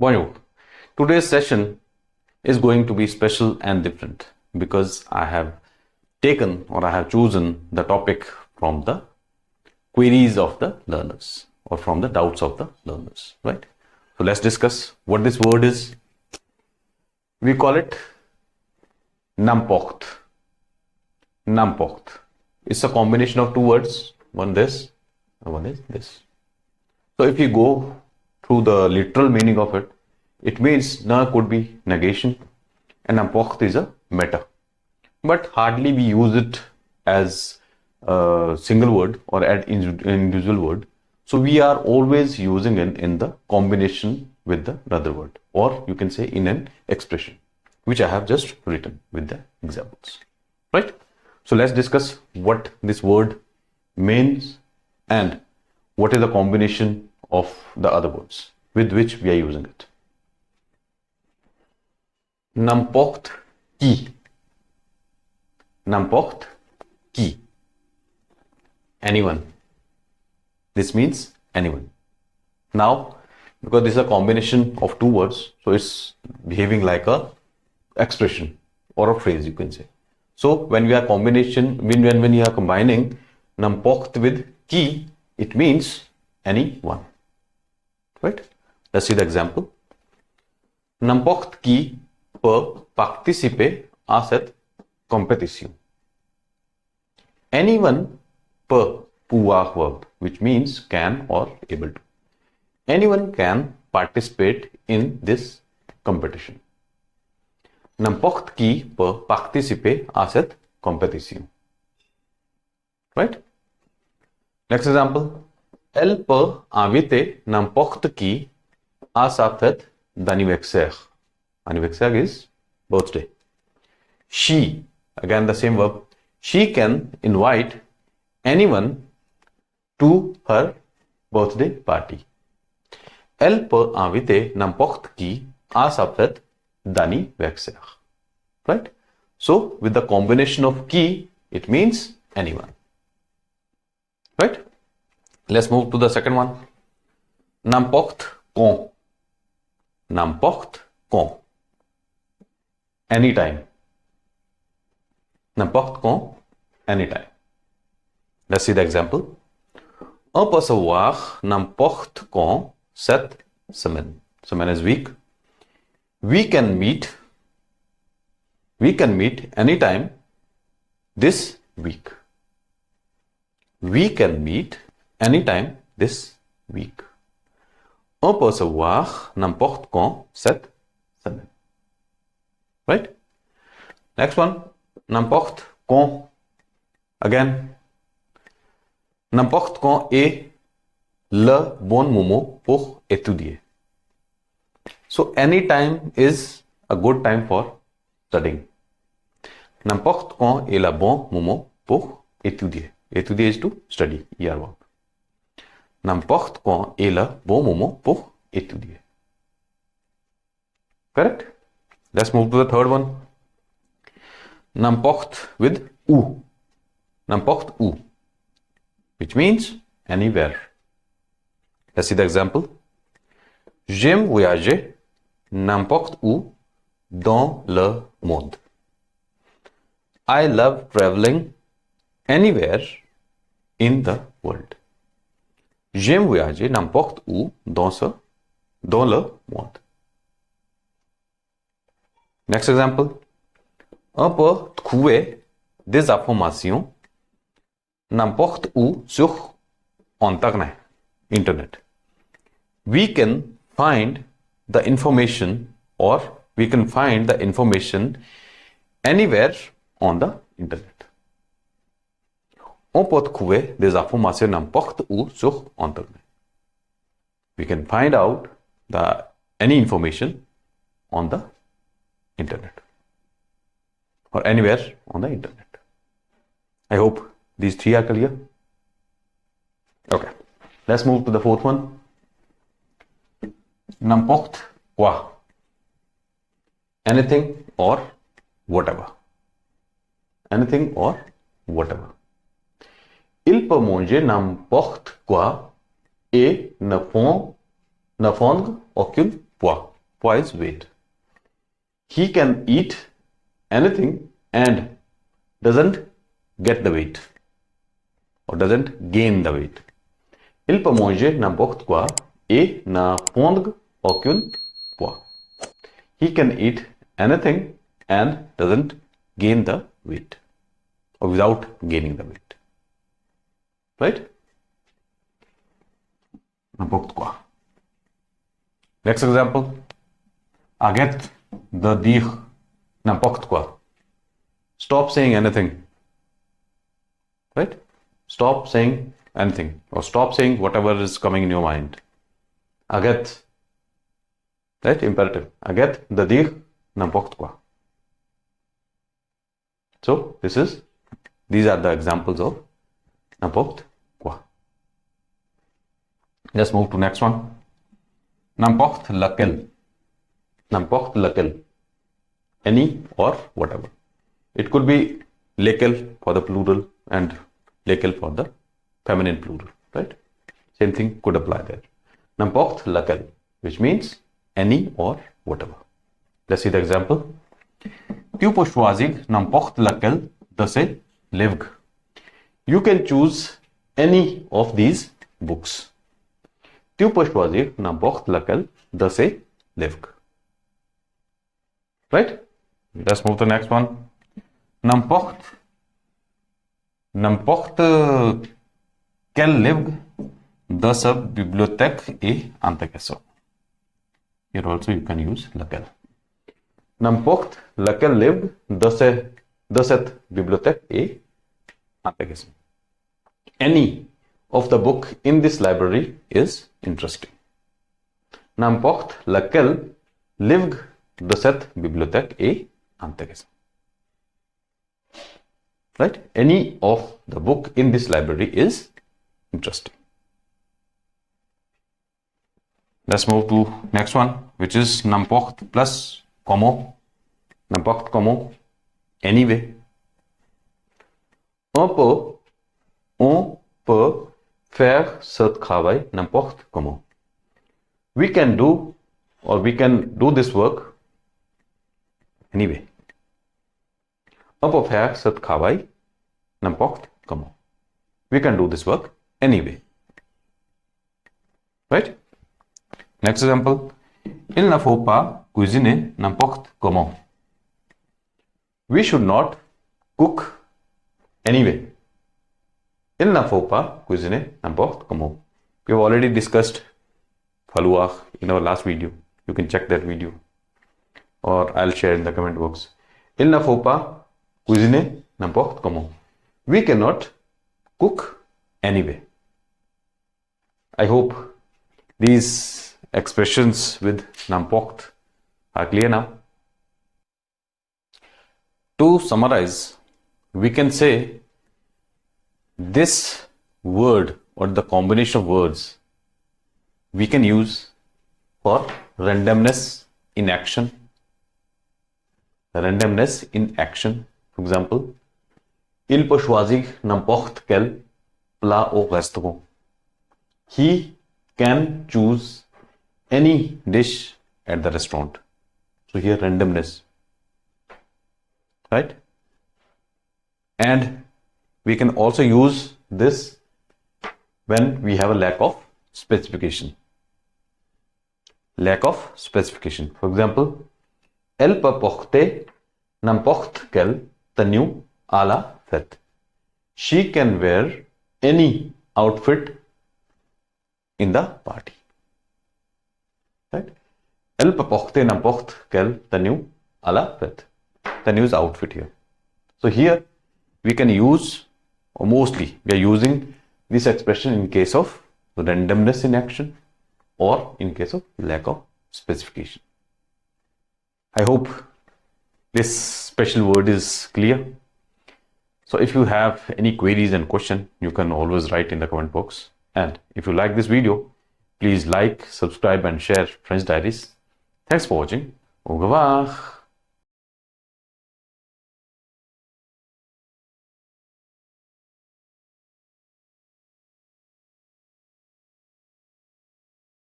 Bonjour. Today's session is going to be special and different because I have taken or I have chosen the topic from the queries of the learners or from the doubts of the learners, right? So let's discuss what this word is. We call it n'importe. N'importe. It's a combination of two words, one this and one is this. So if you go through the literal meaning of it, it means na could be negation and n'importe is a meta. But hardly we use it as a single word or an individual word. So we are always using it in the combination with the another word, or you can say in an expression, which I have just written with the examples, right? So let's discuss what this word means and what is the combination of the other words with which we are using it. N'importe qui. N'importe qui. Anyone. This means anyone. Now, because this is a combination of two words, so it's behaving like a expression or a phrase, you can say. So when we are when we are combining n'importe with qui, it means anyone, right? Let's see the example. N'importe qui peut participer à cette compétition. Anyone peut, pouvoir verb, which means can or able to. Anyone can participate in this competition. N'importe qui peut participer à cette compétition. Right? Next example. Elle peut inviter n'importe qui à sa fête d'anniversaire. Anniversaire is birthday. She, again the same verb, she can invite anyone to her birthday party. Elle peut inviter n'importe qui à sa fête d'anniversaire. Right? So with the combination of qui, it means anyone. Right? Let's move to the second one. N'importe quand. N'importe quand. Anytime. N'importe quand, anytime. Let's see the example. On peut se voir n'importe quand cette semaine. Semaine is week. We can meet anytime this week. We can meet anytime this week. On peut se voir n'importe quand cette semaine. Right? Next one. N'importe quand. Again. N'importe quand est le bon moment pour étudier. So anytime is a good time for studying. N'importe quand est le bon moment pour étudier. Étudier is to study. ER verb. N'importe quand est le bon moment pour étudier. Correct? Let's move to the third one. N'importe with où. N'importe où. Which means anywhere. Let's see the example. J'aime voyager n'importe où dans le monde. I love traveling anywhere in the world. J'aime voyager n'importe où dans le monde. Next example. On peut trouver des informations n'importe où sur Internet. We can find the information or we can find the information anywhere on the Internet. On peut trouver des informations n'importe où sur Internet. We can find out any information on the Internet or anywhere on the Internet. I hope these three are clear. Okay, let's move to the fourth one. N'importe quoi. Anything or whatever. Anything or whatever. Il peut manger n'importe quoi et ne fondre aucun poids. poise weight. He can eat anything and doesn't get the weight or doesn't gain the weight. Ele pode manger n'importe quoi et ne prendre aucun poids. He can eat anything and doesn't gain the weight or without gaining the weight. Right? N'importe quoi. Next example. Arrête de dire n'importe quoi. Stop saying anything. Right? Stop saying anything or stop saying whatever is coming in your mind. Arrête. Right? Imperative. Arrête de dire n'importe quoi. So these are the examples of n'importe quoi. Let's move to next one. N'importe laquelle. N'importe laquelle. Any or whatever. It could be lesquelles for the plural and lesquelles for the feminine plural, right? Same thing could apply there. N'importe laquelle, which means any or whatever. Let's see the example. Tu peux choisir n'importe laquelle de ces livres. You can choose any of these books. Tu peux choisir n'importe laquelle de ces livres. Right? Let's move to the next one. N'importe quel livre de sa bibliothèque est intéressant. Here also you can use laquelle. N'importe laquelle livre de cette bibliothèque est intéressant. Any of the book in this library is interesting. N'importe laquelle livre de cette bibliothèque est intéressant. Right? Any of the book in this library is interesting. Let's move to next one, which is n'importe plus comment. N'importe comment. Anyway. On peut faire ce travail n'importe comment. We can do this work anyway. On peut faire ce travail n'importe comment. We can do this work anyway. Right? Next example. Il ne faut pas cuisiner n'importe comment. We should not cook anyway. Il ne faut pas cuisiner n'importe comment. We have already discussed falua in our last video. You can check that video or I'll share in the comment box. Il ne faut pas cuisiner n'importe comment. We cannot cook anyway. I hope these expressions with n'importe are clear now. To summarize, we can say this word or the combination of words we can use for randomness in action. Randomness in action. For example, il peut choisir n'importe quel plat au restaurant. He can choose any dish at the restaurant. So here randomness. Right? And we can also use this when we have a lack of specification. Lack of specification. For example, Elle peut porter n'importe quelle tenue à la fête. She can wear any outfit in the party. Right? Elle peut porter n'importe quelle tenue à la fête. Tenue is outfit here. So here we can use, or mostly we are using this expression in case of randomness in action or in case of lack of specification. I hope this special word is clear. So if you have any queries and questions, you can always write in the comment box. And if you like this video, please like, subscribe and share French Diaries. Thanks for watching. Au revoir.